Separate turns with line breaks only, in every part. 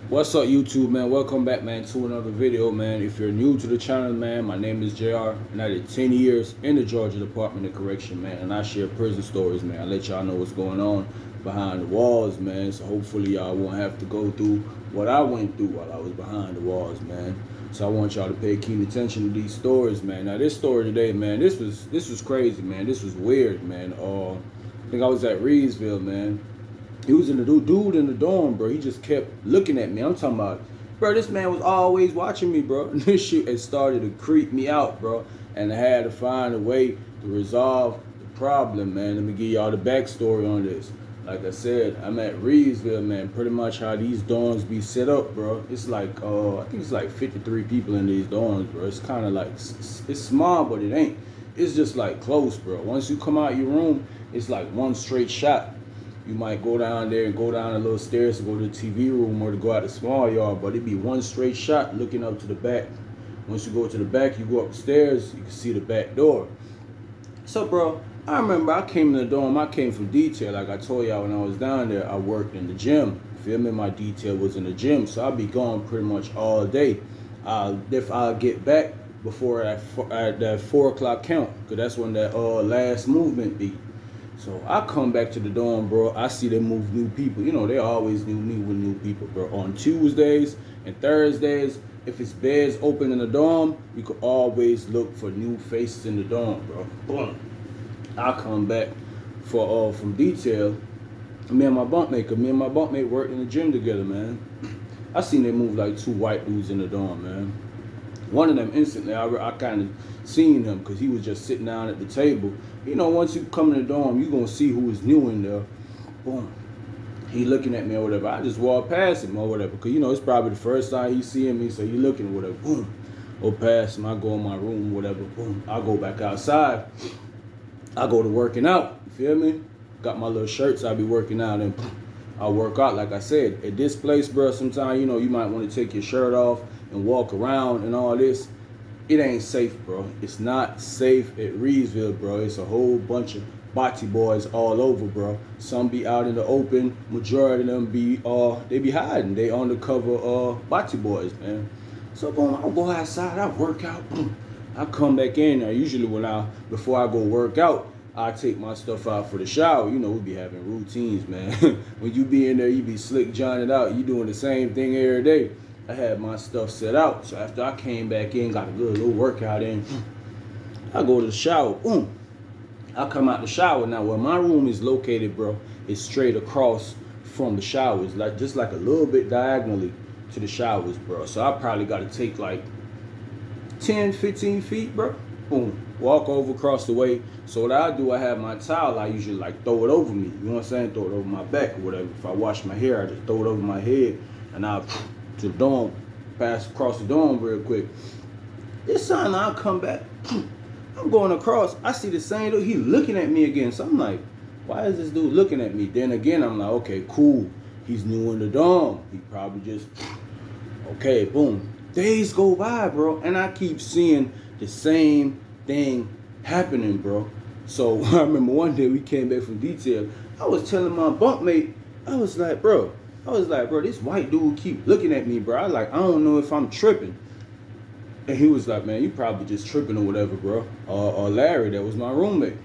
What's up, YouTube, man? Welcome back, man, to another video, man. If you're new to the channel, man, my name is JR, and I did 10 years in the Georgia Department of Correction, man, and I share prison stories, man. I let y'all know what's going on behind the walls, man, so hopefully y'all won't have to go through what I went through while I was behind the walls, man. So I want y'all to pay keen attention to these stories, man. Now, this story today, man, this was crazy, man. This was weird, man. I think I was at Reedsville, man. He was in the dude in the dorm, bro. He just kept looking at me. I'm talking about, bro, this man was always watching me, bro. And this shit had started to creep me out, bro. And I had to find a way to resolve the problem, man. Let me give y'all the backstory on this. Like I said, I'm at Reedsville, man. Pretty much how these dorms be set up, bro. It's like, I think it's like 53 people in these dorms, bro. It's kind of like, it's small, but it ain't. It's just like close, bro. Once you come out your room, it's like one straight shot. You might go down there and go down a little stairs to go to the TV room or to go out the small yard, but it'd be one straight shot looking up to the back. Once you go to the back, you go upstairs, you can see the back door. So, bro, I remember I came in the dorm, I came from detail. Like I told y'all when I was down there, I worked in the gym. Feel me? My detail was in the gym, so I'll be gone pretty much all day. If I'll get back before that 4 o'clock count, because that's when that last movement be. So I come back to the dorm, bro. I see them move new people. You know, they always knew me with new people, bro. On Tuesdays and Thursdays, if it's beds open in the dorm, you could always look for new faces in the dorm, bro. Boom. I come back from detail. Me and my bunkmate worked in the gym together, man. I seen they move like 2 white dudes in the dorm, man. One of them instantly, I kind of seen him because he was just sitting down at the table. You know, once you come in the dorm, you going to see who is new in there. Boom. He looking at me or whatever. I just walk past him or whatever because, you know, it's probably the first time he's seeing me, so he looking or whatever. Boom. Go past him. I go in my room, whatever. Boom. I go back outside. I go to working out. You feel me? Got my little shirts. I be working out and I work out. Like I said, at this place, bro, sometimes, you know, you might want to take your shirt off and walk around and all this. It ain't safe, bro. It's not safe at Reedsville, bro. It's a whole bunch of bocce boys all over, bro. Some be out in the open. Majority of them be they be hiding. They undercover bocce boys, man. So boom, I go outside, I work out, boom. I come back in. Now usually before I go work out, I take my stuff out for the shower. You know, we be having routines, man. When you be in there, you be slick johnning out. You doing the same thing every day. I had my stuff set out. So after I came back in, got a good little workout in, I go to the shower. Boom. I come out the shower. Now where my room is located, bro, is straight across from the showers. Like just like a little bit diagonally to the showers, bro. So I probably got to take like 10, 15 feet, bro. Boom. Walk over across the way. So what I do, I have my towel. I usually like throw it over me. You know what I'm saying? Throw it over my back or whatever. If I wash my hair, I just throw it over my head. And I'll to the dorm, pass across the dorm real quick. This time I come back, I'm going across, I see the same dude, he looking at me again. So I'm like, why is this dude looking at me? Then again, I'm like, okay, cool. He's new in the dorm. He probably just, okay, boom. Days go by, bro, and I keep seeing the same thing happening, bro. So I remember one day we came back from detail. I was telling my bunkmate, I was like, bro, this white dude keep looking at me, bro. I don't know if I'm tripping. And he was like, man, you probably just tripping or whatever, bro. Or Larry, that was my roommate.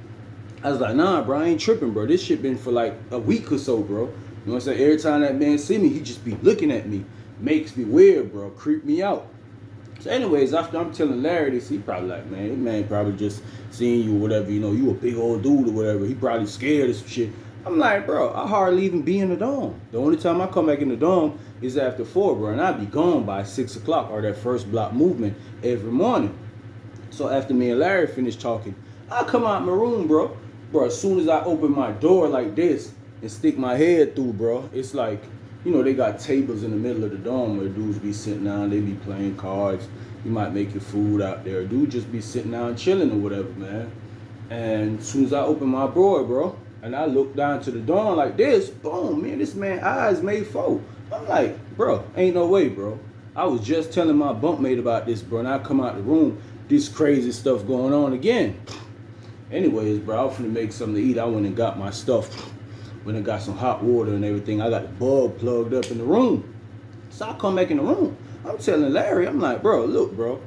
I was like, nah, bro, I ain't tripping, bro. This shit been for like a week or so, bro. You know what I'm saying? Every time that man see me, he just be looking at me. Makes me weird, bro. Creep me out. So anyways, after I'm telling Larry this, he probably like, man, this man probably just seeing you or whatever. You know, you a big old dude or whatever. He probably scared of some shit. I'm like, bro, I hardly even be in the dorm. The only time I come back in the dorm is after 4, bro. And I be gone by 6 o'clock or that first block movement every morning. So after me and Larry finish talking, I come out my room, bro. Bro, as soon as I open my door like this and stick my head through, bro, it's like, you know, they got tables in the middle of the dorm where dudes be sitting down, they be playing cards. You might make your food out there. Dude just be sitting down chilling or whatever, man. And as soon as I open my door, bro, and I look down to the dorm like this, boom, man, this man eyes made 4. I'm like, bro, ain't no way, bro. I was just telling my bunkmate about this, bro, and I come out the room, this crazy stuff going on again. Anyways, bro, I was finna make something to eat. I went and got my stuff. Went and got some hot water and everything. I got the bulb plugged up in the room. So I come back in the room. I'm telling Larry, I'm like, bro, look, bro,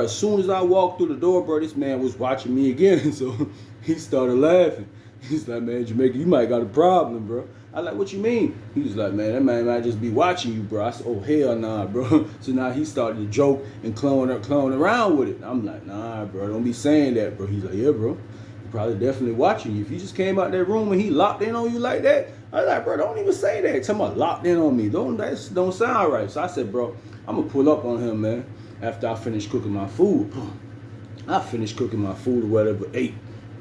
as soon as I walked through the door, bro, this man was watching me again. So he started laughing. He's like, man, Jamaica, you might got a problem, bro. I like, what you mean? He was like, man, that man might just be watching you, bro. I said, oh, hell nah, bro. So now he started to joke and clone around with it. I'm like, nah, bro, don't be saying that, bro. He's like, yeah, bro, he probably definitely watching you. If you just came out that room and he locked in on you like that, I was like, bro, don't even say that. Tell him locked in on me. That don't sound right. So I said, bro, I'm going to pull up on him, man, after I finish cooking my food. I finished cooking my food or whatever, ate.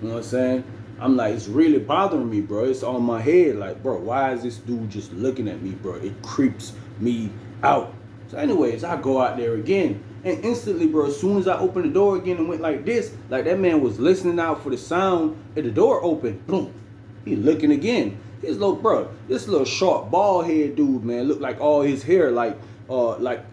You know what I'm saying? I'm like, it's really bothering me, bro. It's on my head. Like, bro, why is this dude just looking at me, bro? It creeps me out. So anyways, I go out there again. And instantly, bro, as soon as I opened the door again and went like this, like that man was listening out for the sound and the door opened. Boom. He looking again. His little, bro, this little short bald head dude, man, looked like all his hair, like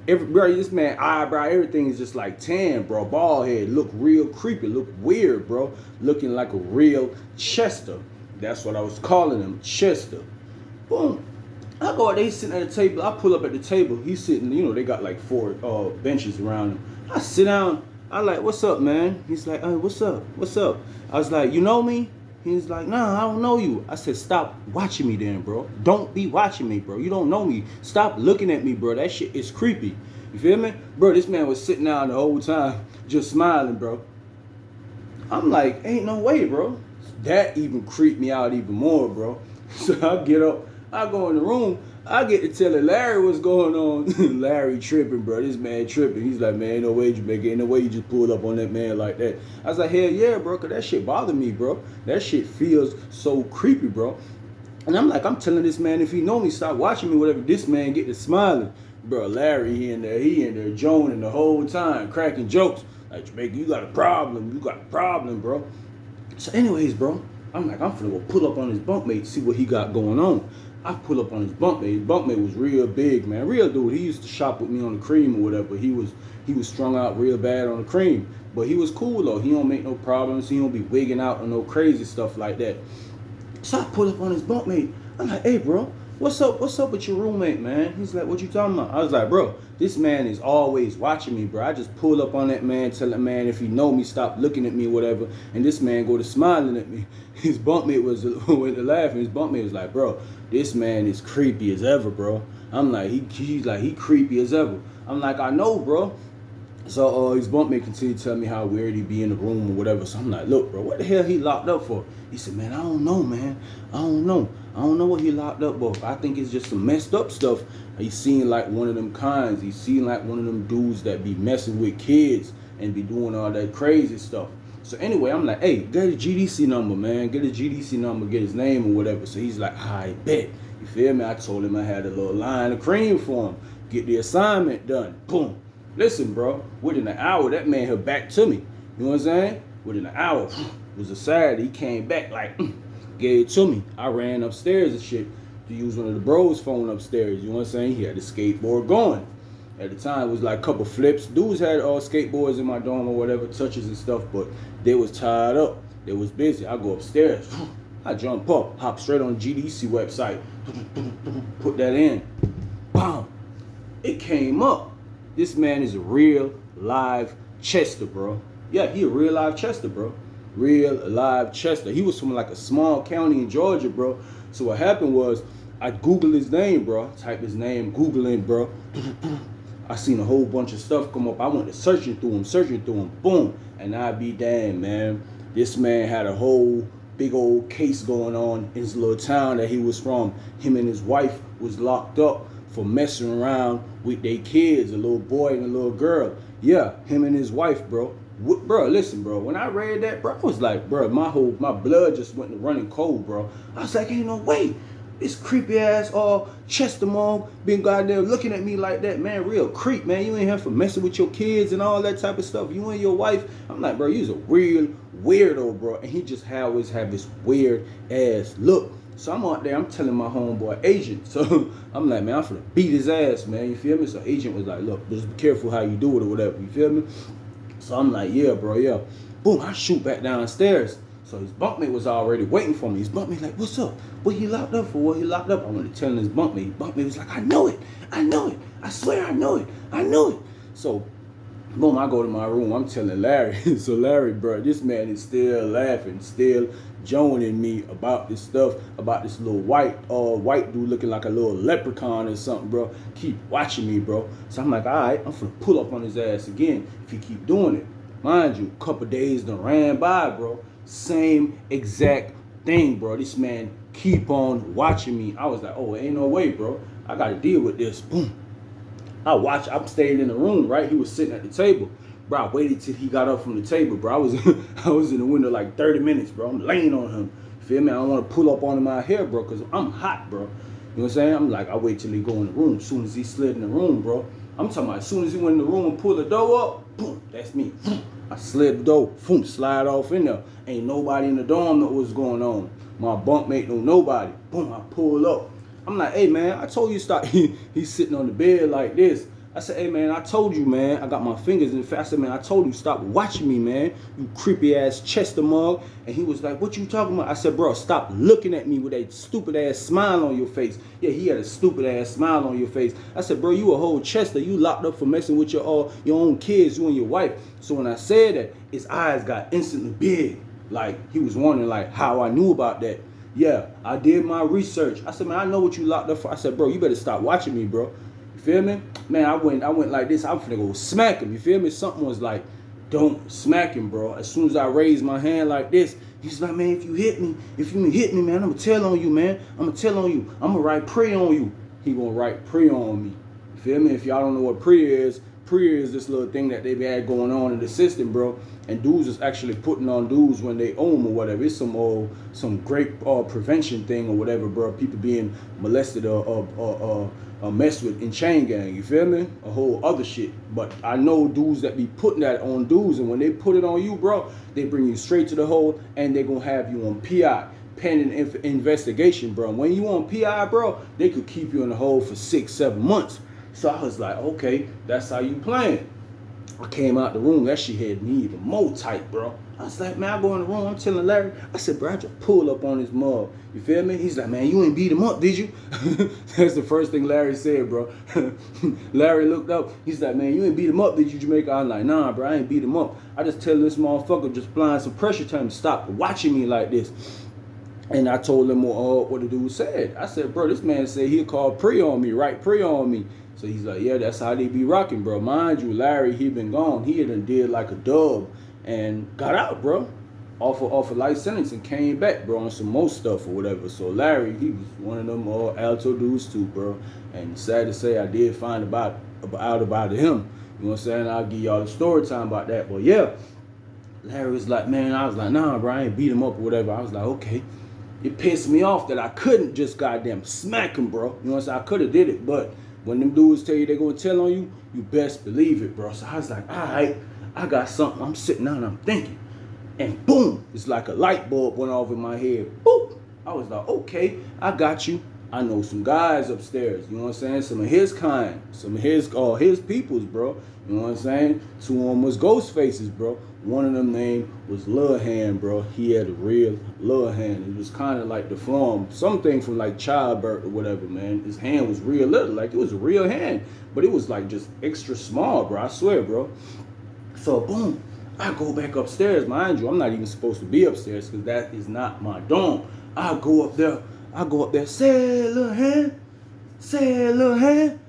this man eyebrow, everything is just like tan, bro. Bald head, look real creepy, look weird, bro. Looking like a real Chester. That's what I was calling him, Chester. Boom. I go out there, he's sitting at the table. I pull up at the table. He's sitting, you know, they got like 4 benches around him. I sit down. I like, what's up, man? He's like, hey, what's up? What's up? I was like, you know me? He's like, nah, I don't know you. I said, stop watching me then, bro. Don't be watching me, bro. You don't know me. Stop looking at me, bro. That shit is creepy. You feel me? Bro, this man was sitting down the whole time just smiling, bro. I'm like, ain't no way, bro. That even creeped me out even more, bro. So I get up. I go in the room. I get to telling Larry what's going on. Larry tripping, bro. This man tripping. He's like, man, ain't no way, Jamaica. Ain't no way you just pulled up on that man like that. I was like, hell yeah, bro, because that shit bothered me, bro. That shit feels so creepy, bro. And I'm like, I'm telling this man, if he know me, stop watching me, whatever. This man get to smiling. Bro, Larry, he in there joning the whole time, cracking jokes. Like, Jamaica, you got a problem. You got a problem, bro. So anyways, bro, I'm like, I'm finna go pull up on his bunkmate, see what he got going on. I pull up on his bunkmate. His bunkmate was real big, man. Real dude. He used to shop with me on the cream or whatever. He was strung out real bad on the cream. But he was cool though. He don't make no problems. He don't be wigging out on no crazy stuff like that. So I pull up on his bunkmate. I'm like, hey bro, what's up with your roommate, man? He's like, what you talking about? I was like, bro, this man is always watching me, bro. I just pull up on that man, tell that man if he know me, stop looking at me, whatever. And this man go to smiling at me. His bunkmate went to laughing. His bunkmate was like, bro, this man is creepy as ever, bro. I'm like, he's like, he creepy as ever. I'm like, I know, bro. So his bunkmate continued to tell me how weird he be in the room or whatever. So I'm like, look, bro, what the hell he locked up for? He said, man, I don't know, man. I don't know what he locked up for. I think it's just some messed up stuff. He's seen like one of them kinds. He's seen like one of them dudes that be messing with kids and be doing all that crazy stuff. So anyway, I'm like, hey, get a GDC number, man. Get a GDC number, get his name or whatever. So he's like, I bet. You feel me? I told him I had a little line of cream for him. Get the assignment done. Boom. Listen, bro, within an hour, that man had back to me. You know what I'm saying? Within an hour, it was a Saturday. He came back like, gave it to me. I ran upstairs and shit to use one of the bros' phone upstairs. You know what I'm saying? He had the skateboard going. At the time, it was like a couple flips. Dudes had skateboards in my dorm or whatever, touches and stuff, but they was tied up. They was busy. I go upstairs. I jump up, hop straight on the GDC website. Put that in. Bam. It came up. This man is a real live Chester, bro. Yeah, he a real live Chester, bro. Real live Chester. He was from like a small county in Georgia, bro. So what happened was, I Googled his name, bro. Type his name, Googling, bro. I seen a whole bunch of stuff come up. I went to searching through him, boom. And I be damn, man. This man had a whole big old case going on in his little town that he was from. Him and his wife was locked up for messing around with their kids, a little boy and a little girl. Yeah, him and his wife, bro. Bro, listen, bro. When I read that, bro, I was like, bro, my blood just went to running cold, bro. I was like, ain't no way. This creepy ass Chester mom been goddamn looking at me like that, man. Real creep, man. You ain't here for messing with your kids and all that type of stuff. You and your wife. I'm like, bro, you's a real weirdo, bro. And he just always have this weird ass look. So I'm out there, I'm telling my homeboy agent. So I'm like, man, I'm finna beat his ass, man. You feel me? So agent was like, look, just be careful how you do it or whatever. You feel me? So I'm like, yeah, bro, yeah. Boom, I shoot back downstairs. So his bunkmate was already waiting for me. His bunkmate like, what's up? What he locked up for? What he locked up? I went to tell his bunkmate. His bunkmate was like, I know it. I swear I know it. I know it. So, boom, I go to my room. I'm telling Larry. So Larry, bro, this man is still laughing, still joning me about this stuff, about this little white dude looking like a little leprechaun or something, bro. Keep watching me, bro. So I'm like, all right, I'm finna pull up on his ass again if he keep doing it. Mind you, a couple days done ran by, bro. Same exact thing, bro. This man keep on watching me. I was like, oh, ain't no way, bro. I gotta deal with this. Boom. I'm staying in the room, right? He was sitting at the table. Bro, I waited till he got up from the table, bro. I was in the window like 30 minutes, bro. I'm laying on him. Feel me? I don't want to pull up on my hair, bro, because I'm hot, bro. You know what I'm saying? I'm like, I wait till he go in the room. As soon as he slid in the room, bro. I'm talking about as soon as he went in the room and pulled the door up, boom, that's me. I slid the door, boom, slide off in there. Ain't nobody in the dorm know what's going on. My bunkmate know nobody. Boom, I pull up. I'm like, hey, man, I told you stop. He's sitting on the bed like this. I said, hey, man, I told you, man. I got my fingers in the face. I said, man, I told you, stop watching me, man. You creepy-ass Chester mug. And he was like, what you talking about? I said, bro, stop looking at me with that stupid-ass smile on your face. Yeah, he had a stupid-ass smile on your face. I said, bro, you a whole Chester. You locked up for messing with your own kids, you and your wife. So when I said that, his eyes got instantly big. Like, he was wondering, like, how I knew about that. Yeah, I did my research. I said, man, I know what you locked up for. I said, bro, you better stop watching me, bro. You feel me? Man, I went like this. I'm finna go smack him. You feel me? Something was like, don't smack him, bro. As soon as I raised my hand like this, he's like, man, if you hit me, man, I'm gonna tell on you, man. I'm gonna tell on you. I'm gonna write pray on you. He gonna write pray on me. You feel me? If y'all don't know what prayer is this little thing that they've had going on in the system, bro. And dudes is actually putting on dudes when they own or whatever. It's some great prevention thing or whatever, bro. People being molested or messed with in chain gang. You feel me? A whole other shit. But I know dudes that be putting that on dudes, and when they put it on you, bro, they bring you straight to the hole, and they gonna have you on PI. Pending investigation, bro. When you on PI, bro, they could keep you in the hole for 6-7 months. So I was like, okay, that's how you playing. I came out the room, that shit had me even more tight, bro. I was like, man, I go in the room, I'm telling Larry, I said, bro, I just pull up on his mug. You feel me? He's like, man, you ain't beat him up, did you? That's the first thing Larry said, bro. Larry looked up, he's like, man, you ain't beat him up, did you, Jamaica? I'm like, nah, bro, I ain't beat him up. I just tell this motherfucker just applying some pressure to him to stop watching me like this. And I told him what the dude said. I said, bro, this man said he'll call pray on me, right? Pray on me. So he's like, yeah, that's how they be rocking, bro. Mind you, Larry, he been gone. He had did like a dub and got out, bro. Off a life sentence and came back, bro, on some more stuff or whatever. So Larry, he was one of them alto dudes too, bro. And sad to say, I did find out about him. You know what I'm saying? I'll give y'all the story time about that. But yeah, Larry was like, man, I was like, nah, bro, I ain't beat him up or whatever. I was like, okay. It pissed me off that I couldn't just goddamn smack him, bro. You know what I'm saying? I could have did it, but when them dudes tell you they're going to tell on you, you best believe it, bro. So I was like, all right, I got something. I'm sitting down and I'm thinking. And boom, it's like a light bulb went off in my head. Boop. I was like, okay, I got you. I know some guys upstairs, you know what I'm saying? Some of his kind, some of his peoples, bro. You know what I'm saying? 2 of them was ghost faces, bro. One of them name was Lil Hand, bro. He had a real Lil Hand. It was kind of like the form, something from like childbirth or whatever, man. His hand was real little, like it was a real hand, but it was like just extra small, bro. I swear, bro. So boom, I go back upstairs. Mind you, I'm not even supposed to be upstairs because that is not my dorm. I go up there, say Lil Hand, say Lil Hand.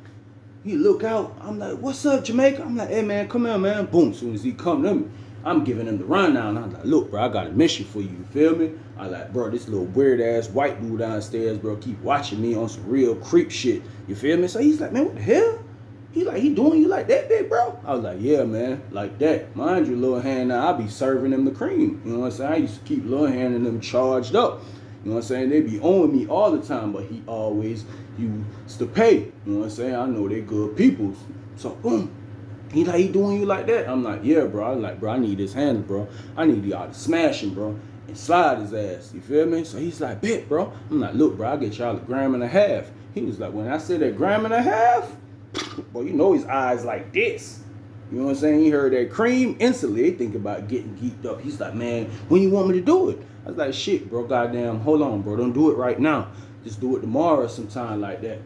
He look out, I'm like, what's up, Jamaica? I'm like, hey man, come here, man. Boom, soon as he come to me, I'm giving him the rundown. I'm like, look, bro, I got a mission for you, you feel me? I like, bro, this little weird ass white dude downstairs, bro, keep watching me on some real creep shit, you feel me? So he's like, man, what the hell? He doing you like that, big bro? I was like, yeah, man, like that. Mind you, Lil Hand, now I be serving him the cream. You know what I'm saying? I used to keep Lil Hand and them charged up. You know what I'm saying? They be owing me all the time, but he always used to pay. You know what I'm saying? I know they good peoples. So boom. He like, he doing you like that? I'm like, yeah, bro. I'm like, bro, I need his hands, bro. I need y'all to smash him, bro, and slide his ass. You feel me? So he's like, bet, bro. I'm like, look, bro, I'll get y'all a 1.5 grams. He was like, when I said that 1.5 grams, boy, you know his eyes like this. You know what I'm saying? He heard that cream, instantly they think about getting geeked up. He's like, man, when you want me to do it? I was like, shit, bro, goddamn, hold on, bro. Don't do it right now. Just do it tomorrow sometime like that.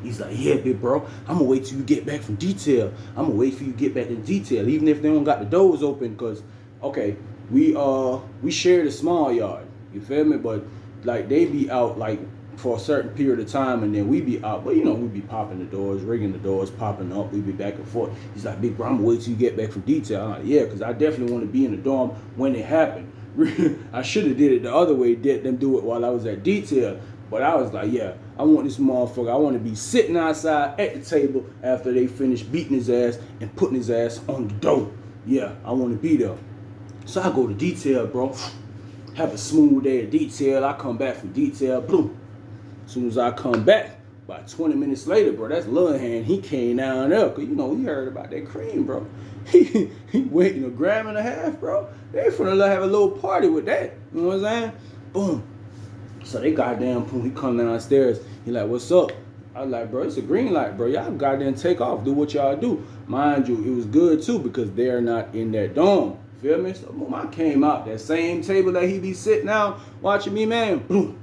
He's like, yeah, big bro, I'm gonna wait till you get back from detail. I'm gonna wait for you to get back in detail, even if they don't got the doors open, cause okay, we shared a small yard. You feel me? But like they be out like for a certain period of time, and then we be out. But you know, we be popping the doors, rigging the doors, popping up. We be back and forth. He's like, big bro, I'm gonna wait till you get back from detail. I'm like, yeah, cause I definitely want to be in the dorm when it happened. I should have did it the other way, did them do it while I was at detail. But I was like, yeah, I want this motherfucker. I want to be sitting outside at the table after they finish beating his ass and putting his ass on the door. Yeah, I want to be there. So I go to detail, bro. Have a smooth day of detail. I come back from detail, boom. As soon as I come back, about 20 minutes later, bro, that's Lil Hand. He came down there, cause you know he heard about that cream, bro. He went a gram and a half, bro. They finna have a little party with that. You know what I'm saying? Boom. So they goddamn boom. He come downstairs. He like, what's up? I was like, bro, it's a green light, bro. Y'all goddamn take off. Do what y'all do. Mind you, it was good too because they're not in that dorm. Feel me? So boom, I came out. That same table that he be sitting down watching me, man. Boom.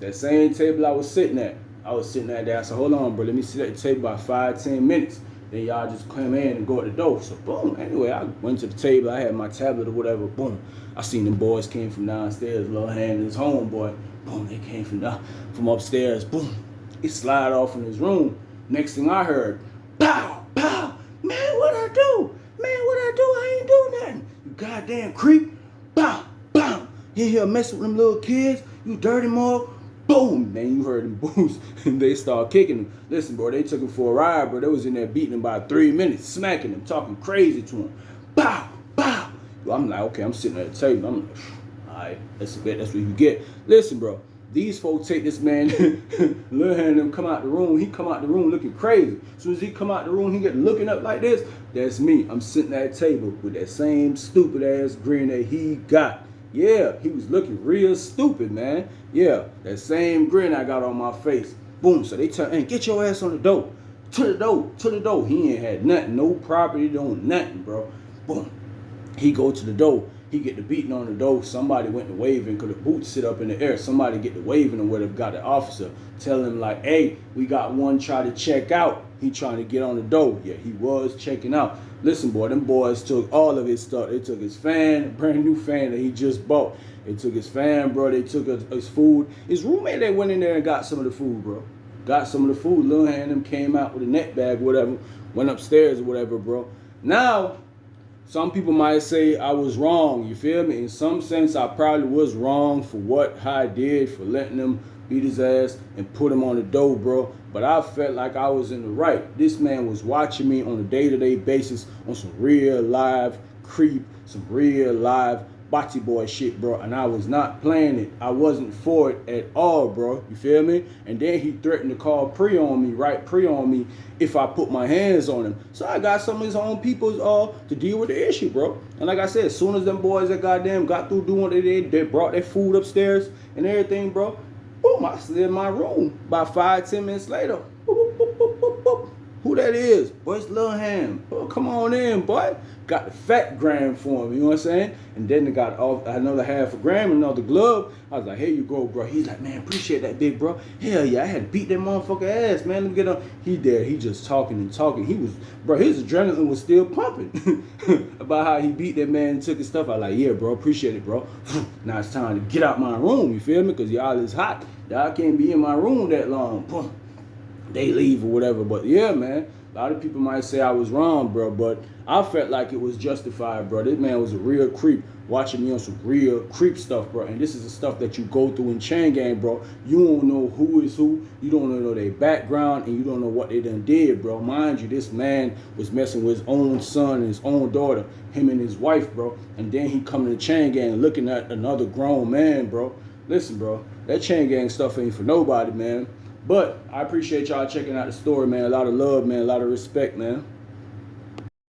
That same table I was sitting at. I was sitting at there. I said, hold on, bro. Let me sit at the table about 5-10 minutes. Then y'all just come in and go at the door. So boom. Anyway, I went to the table. I had my tablet or whatever. Boom. I seen them boys came from downstairs. Lil Hand and his homeboy. Boom. They came from upstairs. Boom. He slide off in his room. Next thing I heard, pow, pow. Man, what I do? Man, what I do? I ain't do nothing. You goddamn creep. Pow, pow. You here messing with them little kids? You dirty mug. Boom, man, you heard them booms, and they start kicking him. Listen, bro, they took him for a ride, bro. They was in there beating him by 3 minutes, smacking him, talking crazy to him. Pow, pow. Well, I'm like, okay, I'm sitting at the table. I'm like, all right, that's a bit. That's what you get. Listen, bro, these folks take this man, Lil Hand him come out the room. He come out the room looking crazy. As soon as he come out the room, he get looking up like this. That's me. I'm sitting at the table with that same stupid ass grin that he got. Yeah, he was looking real stupid, man. Yeah, that same grin I got on my face. Boom, so they tell, hey, get your ass on the door. To the door, to the door. He ain't had nothing, no property, nothing, bro. Boom. He go to the door. He get the beating on the door. Somebody went to waving because the boots sit up in the air. Somebody get the waving or whatever, got the officer. Tell him like, hey, we got one try to check out. He trying to get on the door. Yeah, he was checking out. Listen, boy, them boys took all of his stuff. They took his fan, a brand new fan that he just bought. They took his fan, bro. They took his food. His roommate, they went in there and got some of the food, bro. Got some of the food. Lil Hand them came out with a net bag, whatever. Went upstairs or whatever, bro. Now, some people might say I was wrong. You feel me? In some sense, I probably was wrong for how I did, for letting them beat his ass and put him on the door, bro. But I felt like I was in the right. This man was watching me on a day-to-day basis on some real live creep, some real live bocce boy shit, bro. And I was not playing it. I wasn't for it at all, bro. You feel me? And then he threatened to call pre on me if I put my hands on him. So I got some of his own people to deal with the issue, bro. And like I said, as soon as them boys that goddamn got through doing what they did, they brought their food upstairs and everything, bro. Boom, I slid in my room. About 5-10 minutes later, boop, boop, boop, boop, boop. Who that is? Boy, it's Lil Hand. Oh, come on in, boy. Got the fat gram for him, you know what I'm saying? And then they got another half a gram, another glove. I was like, here you go, bro. He's like, man, appreciate that, big bro. Hell yeah, I had to beat that motherfucker ass, man. Let me get on. He there, he just talking and talking. He was, bro, his adrenaline was still pumping about how he beat that man and took his stuff. I was like, yeah, bro, appreciate it, bro. Now it's time to get out my room, you feel me? Because y'all is hot. Y'all can't be in my room that long. Boom. They leave or whatever. But yeah, man, a lot of people might say I was wrong, bro, but I felt like it was justified, bro. This man was a real creep, watching me on some real creep stuff, bro. And this is the stuff that you go through in chain gang, bro. You don't know who is who. You don't know their background, and you don't know what they done did, bro. Mind you, this man was messing with his own son and his own daughter, him and his wife, bro. And then he come to the chain gang looking at another grown man, bro. Listen, bro, that chain gang stuff ain't for nobody, man. But I appreciate y'all checking out the story, man. A lot of love, man. A lot of respect, man.